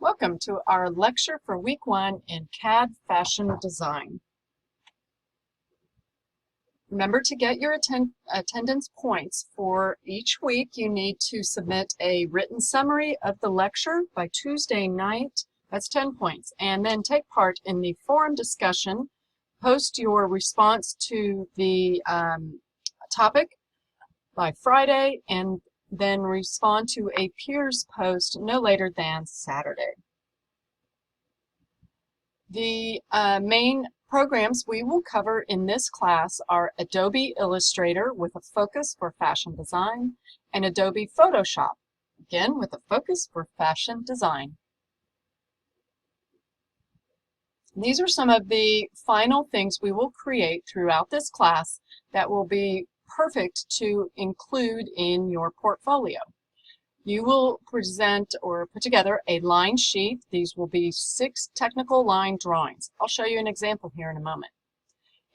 Welcome to our lecture for week 1 in CAD Fashion Design. Remember, to get your attendance points for each week, you need to submit a written summary of the lecture by Tuesday night. That's 10 points. And then take part in the forum discussion. Post your response to the topic by Friday, and then respond to a peers post no later than Saturday. The main programs we will cover in this class are Adobe Illustrator with a focus for fashion design and Adobe Photoshop, again with a focus for fashion design. These are some of the final things we will create throughout this class that will be perfect to include in your portfolio. You will present or put together a line sheet. These will be 6 technical line drawings. I'll show you an example here in a moment.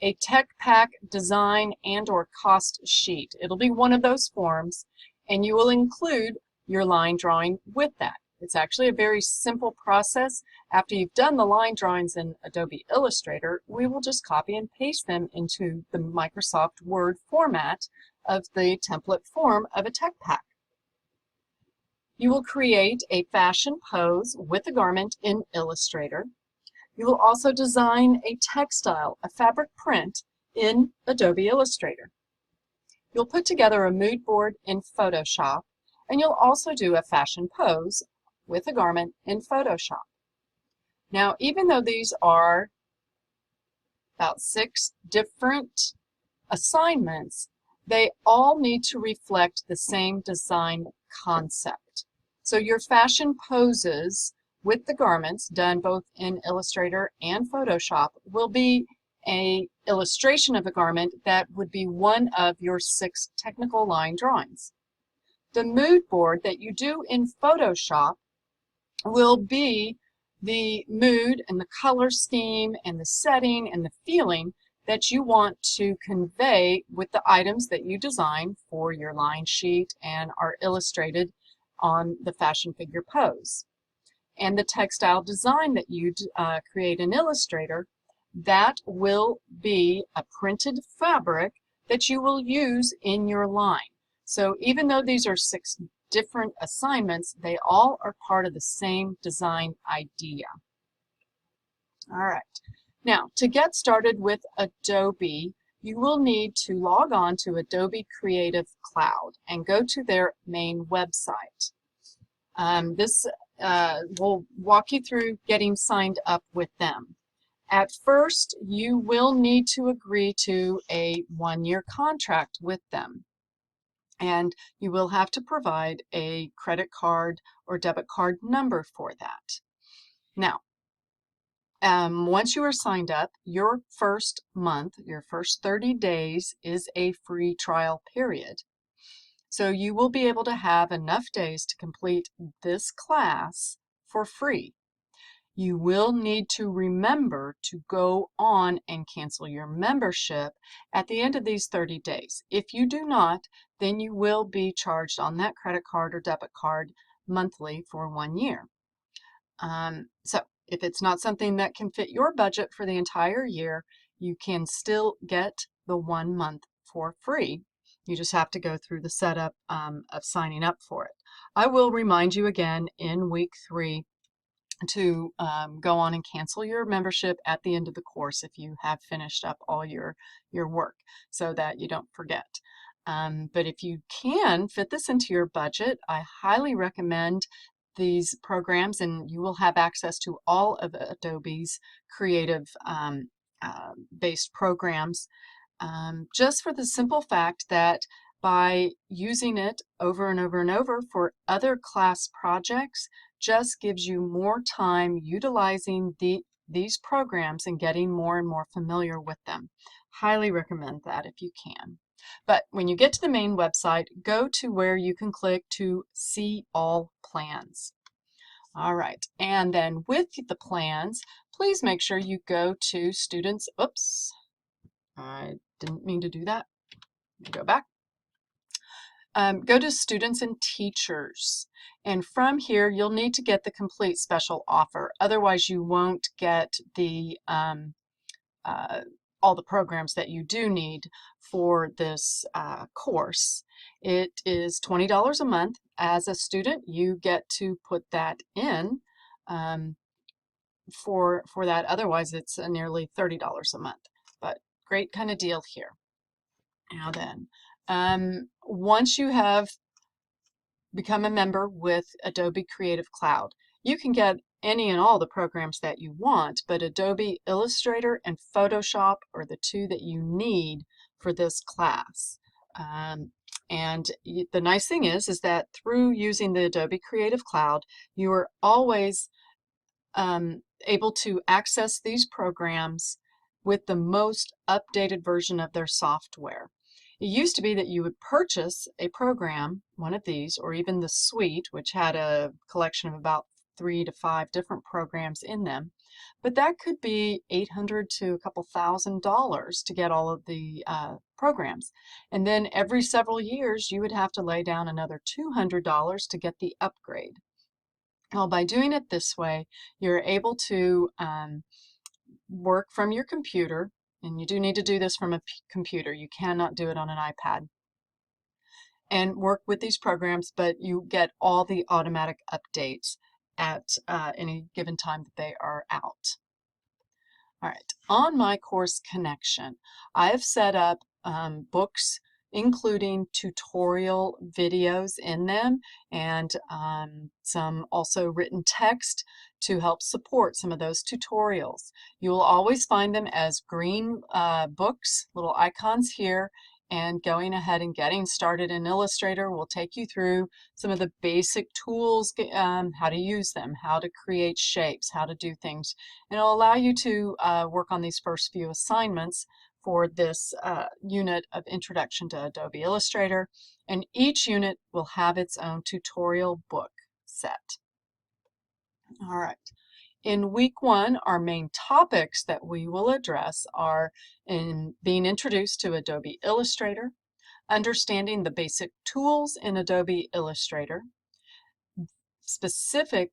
A tech pack design and or cost sheet. It'll be one of those forms, and you will include your line drawing with that. It's actually a very simple process. After you've done the line drawings in Adobe Illustrator, we will just copy and paste them into the Microsoft Word format of the template form of a tech pack. You will create a fashion pose with a garment in Illustrator. You will also design a textile, a fabric print in Adobe Illustrator. You'll put together a mood board in Photoshop, and you'll also do a fashion pose with a garment in Photoshop. Now, even though these are about 6 different assignments, they all need to reflect the same design concept. So your fashion poses with the garments done both in Illustrator and Photoshop will be an illustration of a garment that would be one of your 6 technical line drawings. The mood board that you do in Photoshop will be the mood and the color scheme and the setting and the feeling that you want to convey with the items that you design for your line sheet and are illustrated on the fashion figure pose. And the textile design that you create in Illustrator, that will be a printed fabric that you will use in your line. So even though these are 6 different assignments, they all are part of the same design idea. All right. Now, to get started with Adobe, you will need to log on to Adobe Creative Cloud and go to their main website. This will walk you through getting signed up with them. At first, you will need to agree to a 1-year contract with them, and you will have to provide a credit card or debit card number for that. Now, once you are signed up, your first month, your first 30 days is a free trial period. So you will be able to have enough days to complete this class for free. You will need to remember to go on and cancel your membership at the end of these 30 days. If you do not, then you will be charged on that credit card or debit card monthly for 1 year. So if it's not something that can fit your budget for the entire year, you can still get the 1 month for free. You just have to go through the setup of signing up for it. I will remind you again in week 3 to go on and cancel your membership at the end of the course if you have finished up all your work, so that you don't forget. But if you can fit this into your budget, I highly recommend these programs, and you will have access to all of Adobe's creative based programs, just for the simple fact that by using it over and over and over for other class projects just gives you more time utilizing these programs and getting more and more familiar with them. Highly recommend that if you can. But when you get to the main website, go to where you can click to see all plans. All right, and then with the plans, please make sure you go to students. Oops, I didn't mean to do that. Let me go back. Go to Students and Teachers, and from here you'll need to get the complete special offer. Otherwise you won't get the all the programs that you do need for this course. It is $20 a month. As a student, you get to put that in for that. Otherwise, it's nearly $30 a month. But great kind of deal here. Now then, once you have become a member with Adobe Creative Cloud, you can get any and all the programs that you want, but Adobe Illustrator and Photoshop are the two that you need for this class. And the nice thing is that through using the Adobe Creative Cloud, you are always able to access these programs with the most updated version of their software. It used to be that you would purchase a program, one of these, or even the suite, which had a collection of about 3 to 5 different programs in them, but that could be $800 to a couple $1,000 to get all of the programs. And then every several years you would have to lay down another $200 to get the upgrade. Well, by doing it this way, you're able to work from your computer, and you do need to do this from a computer. You cannot do it on an iPad. And work with these programs, but you get all the automatic updates at any given time that they are out. All right, on my course connection, I have set up books including tutorial videos in them, and some also written text to help support some of those tutorials. You will always find them as green books, little icons here, and going ahead and getting started in Illustrator will take you through some of the basic tools, how to use them, how to create shapes, how to do things. And it'll allow you to work on these first few assignments for this unit of Introduction to Adobe Illustrator. And each unit will have its own tutorial book set. All right. In week 1, our main topics that we will address are in being introduced to Adobe Illustrator, understanding the basic tools in Adobe Illustrator, specific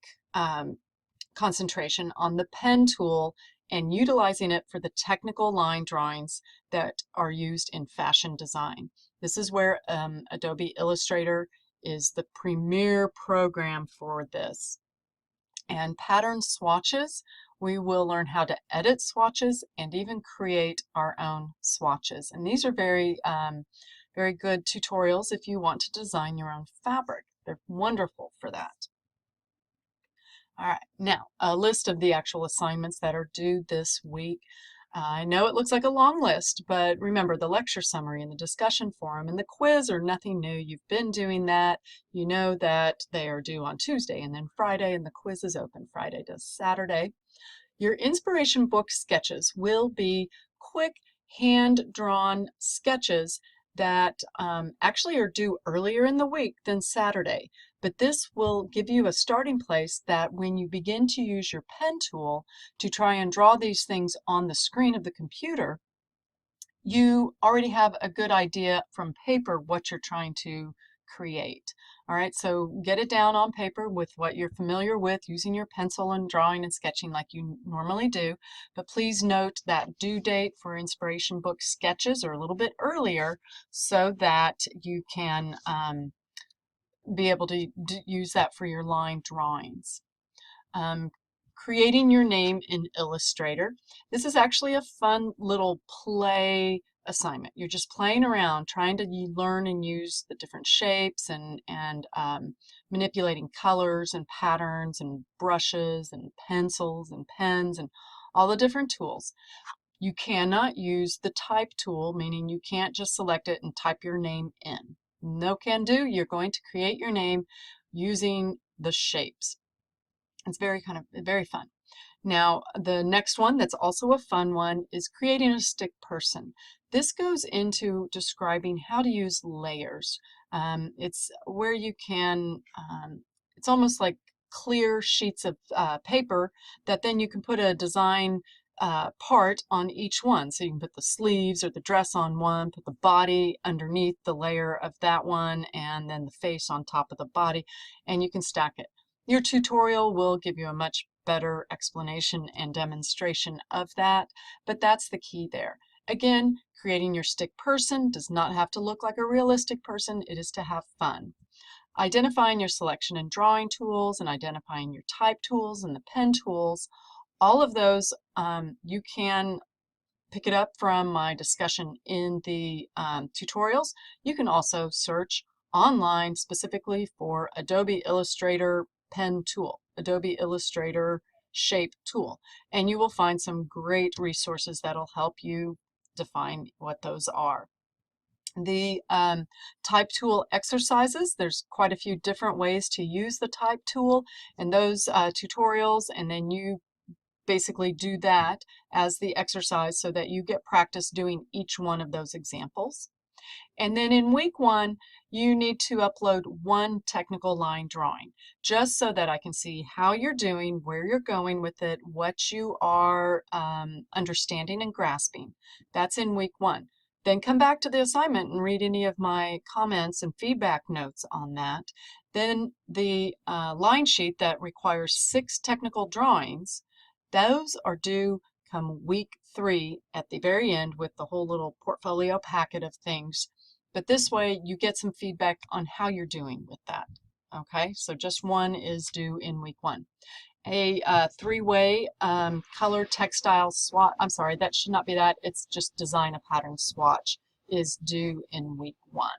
concentration on the pen tool and utilizing it for the technical line drawings that are used in fashion design. This is where Adobe Illustrator is the premier program for this. And pattern swatches, we will learn how to edit swatches and even create our own swatches. And these are very, very good tutorials if you want to design your own fabric. They're wonderful for that. All right, now a list of the actual assignments that are due this week. I know it looks like a long list, but remember the lecture summary and the discussion forum and the quiz are nothing new. You've been doing that. You know that they are due on Tuesday and then Friday, and the quiz is open Friday to Saturday. Your inspiration book sketches will be quick hand-drawn sketches that actually are due earlier in the week than Saturday. But this will give you a starting place that when you begin to use your pen tool to try and draw these things on the screen of the computer, you already have a good idea from paper what you're trying to create. All right, so get it down on paper with what you're familiar with using your pencil and drawing and sketching like you normally do. But please note that due date for inspiration book sketches are a little bit earlier so that you can be able to use that for your line drawings. Creating your name in Illustrator. This is actually a fun little play assignment. You're just playing around, trying to learn and use the different shapes and manipulating colors and patterns and brushes and pencils and pens and all the different tools. You cannot use the type tool, meaning you can't just select it and type your name in. No can do. You're going to create your name using the shapes. It's very fun. Now, the next one that's also a fun one is creating a stick person. This goes into describing how to use layers. It's where you can, it's almost like clear sheets of paper that then you can put a design part on each one. So you can put the sleeves or the dress on one, put the body underneath the layer of that one, and then the face on top of the body, and you can stack it. Your tutorial will give you a much better explanation and demonstration of that, but that's the key there. Again, creating your stick person does not have to look like a realistic person. It is to have fun. Identifying your selection and drawing tools and identifying your type tools and the pen tools, all of those you can pick it up from my discussion in the tutorials. You can also search online specifically for Adobe Illustrator pen tool, Adobe Illustrator shape tool, and you will find some great resources that'll help you define what those are. The type tool exercises, there's quite a few different ways to use the type tool and those tutorials, and then you basically do that as the exercise so that you get practice doing each one of those examples. And then in week 1, you need to upload one technical line drawing, just so that I can see how you're doing, where you're going with it, what you are understanding and grasping. That's in week 1. Then come back to the assignment and read any of my comments and feedback notes on that. Then the line sheet that requires 6 technical drawings, those are due come week 3 at the very end with the whole little portfolio packet of things. But this way you get some feedback on how you're doing with that. Okay, so just one is due in week 1. A 3-way color textile swatch, I'm sorry, that should not be that, it's just design a pattern swatch is due in week 1.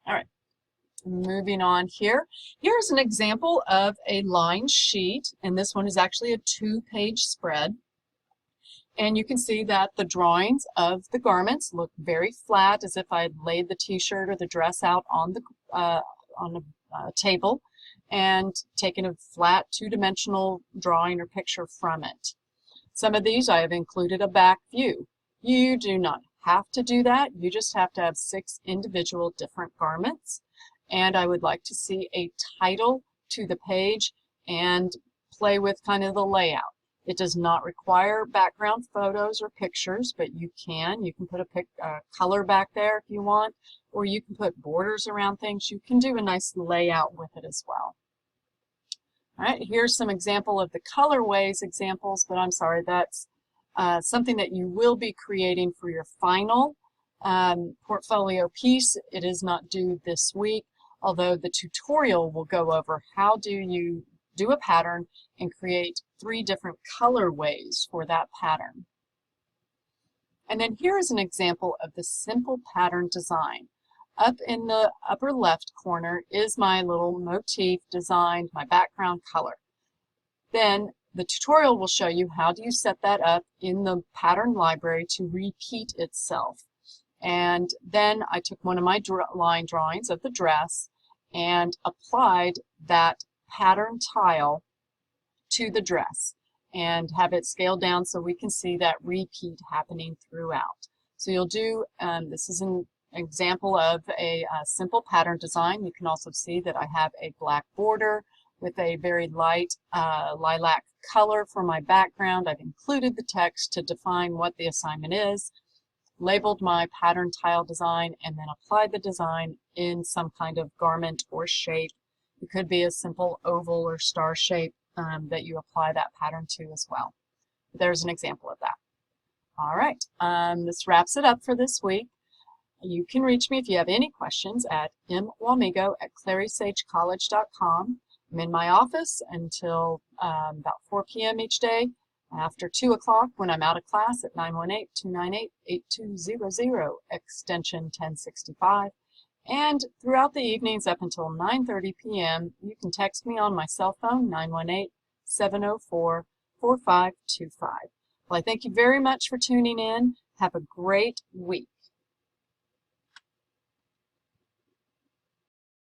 All right, moving on here. Here's an example of a line sheet, and this one is actually a 2-page spread. And you can see that the drawings of the garments look very flat, as if I had laid the t-shirt or the dress out on the table and taken a flat 2-dimensional drawing or picture from it. Some of these I have included a back view. You do not have to do that. You just have to have 6 individual different garments. And I would like to see a title to the page and play with kind of the layout. It does not require background photos or pictures, but you can. You can put a color back there if you want, or you can put borders around things. You can do a nice layout with it as well. All right, here's some example of the colorways examples, but I'm sorry, that's something that you will be creating for your final portfolio piece. It is not due this week, although the tutorial will go over how do you do a pattern and create 3 different colorways for that pattern. And then here is an example of the simple pattern design. Up in the upper left corner is my little motif designed, my background color. Then the tutorial will show you how do you set that up in the pattern library to repeat itself. And then I took one of my line drawings of the dress and applied that pattern tile to the dress and have it scaled down so we can see that repeat happening throughout. So you'll do, this is an example of a simple pattern design. You can also see that I have a black border with a very light lilac color for my background. I've included the text to define what the assignment is, labeled my pattern tile design, and then applied the design in some kind of garment or shape. It could be a simple oval or star shape that you apply that pattern to as well. There's an example of that. All right, this wraps it up for this week. You can reach me if you have any questions at mwamigo@clarysagecollege.com. I'm in my office until about 4 p.m. each day. After 2 o'clock, when I'm out of class, at 918-298-8200, extension 1065. And throughout the evenings up until 9:30 p.m., you can text me on my cell phone, 918-704-4525. Well, I thank you very much for tuning in. Have a great week.